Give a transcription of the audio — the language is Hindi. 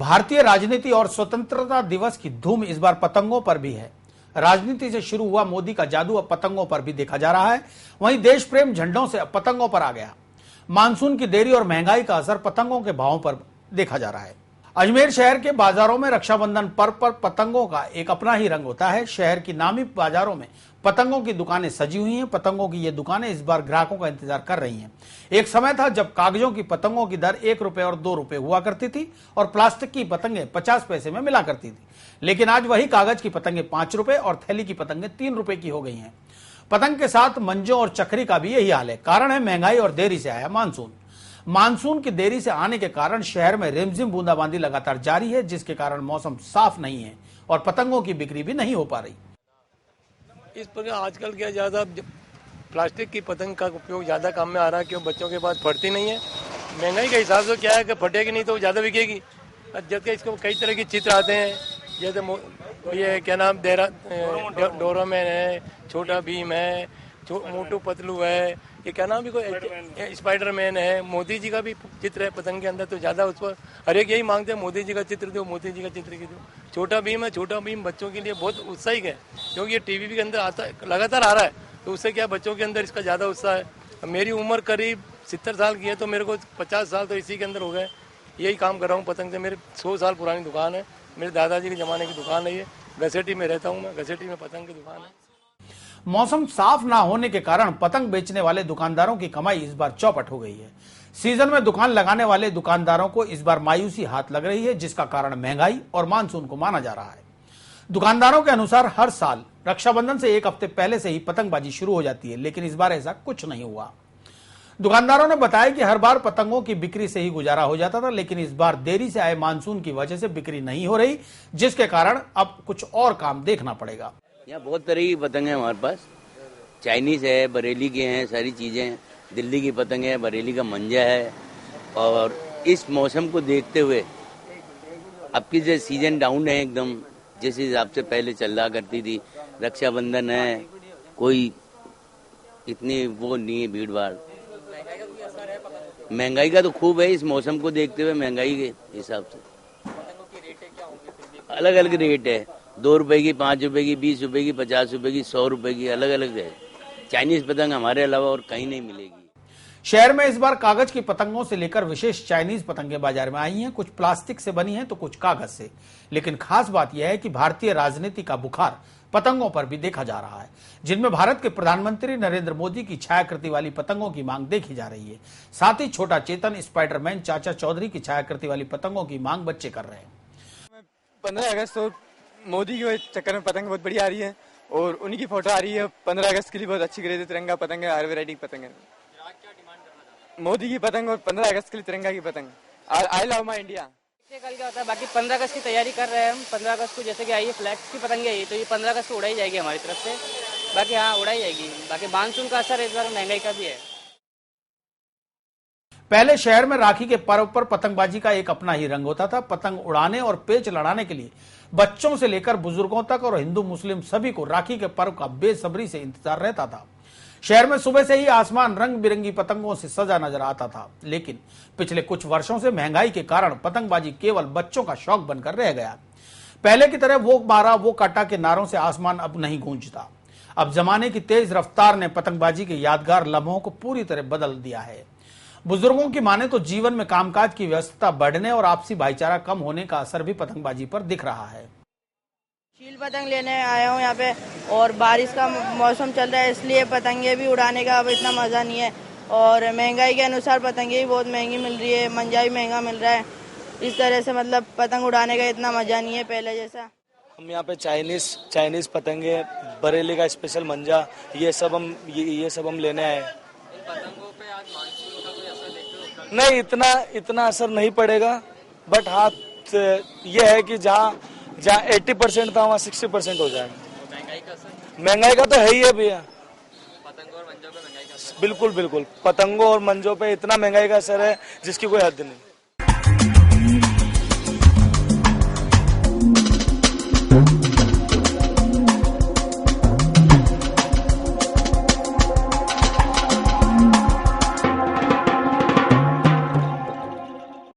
भारतीय राजनीति और स्वतंत्रता दिवस की धूम इस बार पतंगों पर भी है। राजनीति से शुरू हुआ मोदी का जादू अब पतंगों पर भी देखा जा रहा है। वहीं देश प्रेम झंडों से अब पतंगों पर आ गया। मानसून की देरी और महंगाई का असर पतंगों के भावों पर देखा जा रहा है। अजमेर शहर के बाजारों में रक्षाबंधन पर्व पर पतंगों का एक अपना ही रंग होता है। शहर की नामी बाजारों में पतंगों की दुकानें सजी हुई हैं। पतंगों की ये दुकानें इस बार ग्राहकों का इंतजार कर रही हैं। एक समय था जब कागजों की पतंगों की दर 1 रुपए और 2 रुपए हुआ करती थी और प्लास्टिक की पतंगें 50 पैसे में मिला करती थी, लेकिन आज वही कागज की पतंगें 5 रुपए और थैली की पतंगें 3 रुपए की हो गई हैं। पतंग के साथ मंजों और चक्री का भी यही हाल है। कारण है महंगाई और देरी से आया मानसून। मानसून की देरी से आने के कारण शहर में रिमझिम बूंदाबांदी लगातार जारी है, जिसके कारण मौसम साफ नहीं है और पतंगों की बिक्री भी नहीं हो पा रही। इस प्रकार आजकल क्या ज्यादा प्लास्टिक की पतंग का उपयोग ज्यादा काम में आ रहा है, क्यों बच्चों के पास फटती नहीं है। महंगाई के हिसाब से क्या है कि फटेगी नहीं तो ज्यादा बिकेगी। जबकि इसको कई तरह के चित्र आते हैं, जैसे ये क्या नाम डोरामैन है, छोटा भीम है, मोटू पतलू है, ये क्या नाम भी कोई स्पाइडरमैन है, मोदी जी का भी चित्र है पतंग के अंदर। तो ज्यादा उस पर हर एक यही मांगते हैं, मोदी जी का चित्र दो, मोदी जी का चित्र की दो। छोटा भीम है, छोटा भीम बच्चों के लिए बहुत उत्साहित है, क्योंकि ये टीवी के अंदर आता लगातार आ रहा है, तो उससे क्या बच्चों के अंदर इसका ज्यादा उत्साह है। मेरी उम्र करीब 70 साल की है, तो मेरे को 50 साल तो इसी के अंदर हो गए। यही काम कर रहा हूँ पतंग से। मेरे 100 साल पुरानी दुकान है, मेरे दादाजी के जमाने की दुकान है। ये घसेटी में रहता हूँ मैं, घसेटी में पतंग की दुकान है। मौसम साफ ना होने के कारण पतंग बेचने वाले दुकानदारों की कमाई इस बार चौपट हो गई है। सीजन में दुकान लगाने वाले दुकानदारों को इस बार मायूसी हाथ लग रही है, जिसका कारण महंगाई और मानसून को माना जा रहा है। दुकानदारों के अनुसार हर साल रक्षाबंधन से 1 हफ्ते पहले से ही पतंगबाजी शुरू हो जाती है, लेकिन इस बार ऐसा कुछ नहीं हुआ। दुकानदारों ने बताया कि हर बार पतंगों की बिक्री से ही गुजारा हो जाता था, लेकिन इस बार देरी से आए मानसून की वजह से बिक्री नहीं हो रही, जिसके कारण अब कुछ और काम देखना पड़ेगा। यहाँ बहुत तरह की पतंग है हमारे पास। चाइनीज है, बरेली के हैं, सारी चीजें हैं। दिल्ली की पतंग है, बरेली का मंजा है। और इस मौसम को देखते हुए अब की जो सीजन डाउन है एकदम, जिस हिसाब से पहले चल रहा करती थी। रक्षाबंधन है, कोई इतनी वो नहीं है भीड़ भाड़। महंगाई का तो खूब है। इस मौसम को देखते हुए महंगाई के हिसाब से अलग अलग रेट है। 2 रुपए की, 5 रुपए की, 20 रुपए की, 50 रुपए की, 100 रुपए की, अलग अलग है। चाइनीज पतंग हमारे अलावा और कहीं नहीं मिलेगी। शहर में इस बार कागज की पतंगों से लेकर विशेष चाइनीज पतंगें बाजार में आई हैं। कुछ प्लास्टिक से बनी हैं तो कुछ कागज से। लेकिन खास बात यह है कि भारतीय राजनीति का बुखार पतंगों पर भी देखा जा रहा है, जिनमें भारत के प्रधानमंत्री नरेंद्र मोदी की छायाकृति वाली पतंगों की मांग देखी जा रही है। साथ ही छोटा चेतन, स्पाइडरमैन, चाचा चौधरी की छायाकृति वाली पतंगों की मांग बच्चे कर रहे हैं। 15 अगस्त तो मोदी के चक्कर में पतंग बहुत बढ़िया आ रही है और उन्हीं की फोटो आ रही है। 15 अगस्त के लिए बहुत अच्छी क्रेज है। तिरंगा पतंग है, हर वैरायटी की पतंग है। मोदी की पतंग और 15 अगस्त के लिए तिरंगा की पतंग। I love my India. कल क्या होता है, बाकी 15 अगस्त की तैयारी कर रहे हैं हम। 15 अगस्त को जैसे कि आई है फ्लैग्स की पतंगे आई, तो ये 15 अगस्त को उड़ाई जाएगी हमारी तरफ से। बाकी हाँ, उड़ाई जाएगी। बाकी मानसून का असर इस बार महंगाई का भी है। पहले शहर में राखी के पर्व पर पतंगबाजी का एक अपना ही रंग होता था। पतंग उड़ाने और पेच लड़ाने के लिए बच्चों से लेकर बुजुर्गों तक और हिंदू मुस्लिम सभी को राखी के पर्व का बेसब्री से इंतजार रहता था। शहर में सुबह से ही आसमान रंग बिरंगी पतंगों से सजा नजर आता था, लेकिन पिछले कुछ वर्षों से महंगाई के कारण पतंगबाजी केवल बच्चों का शौक बनकर रह गया। पहले की तरह वो मारा वो काटा के नारों से आसमान अब नहीं गूंजता। अब जमाने की तेज रफ्तार ने पतंगबाजी के यादगार लम्हों को पूरी तरह बदल दिया है। बुजुर्गों की माने तो जीवन में कामकाज की व्यस्तता बढ़ने और आपसी भाईचारा कम होने का असर भी पतंगबाजी पर दिख रहा है। चील पतंग लेने आया हूँ यहाँ पे, और बारिश का मौसम चल रहा है, इसलिए पतंगे भी उड़ाने का अब इतना मजा नहीं है। और महंगाई के अनुसार पतंगे भी बहुत महंगी मिल रही है, मंजा भी महंगा मिल रहा है। इस तरह से मतलब पतंग उड़ाने का इतना मजा नहीं है पहले जैसा। हम यहाँ पे चाइनीज पतंगे, बरेली का स्पेशल मंजा, ये सब हम लेने आए। पतंगों पे आज मानसून का कोई असर देखते हो? नहीं, इतना असर नहीं पड़ेगा, बट हाँ ये है कि जहाँ 80% था वहाँ 60% हो जाएगा। महंगाई का असर? महंगाई का तो है ही है भैया। पतंगों और मंजों पे महंगाई का असर? बिल्कुल बिल्कुल, पतंगों और मंजों पे इतना महंगाई का असर है जिसकी कोई हद नहीं।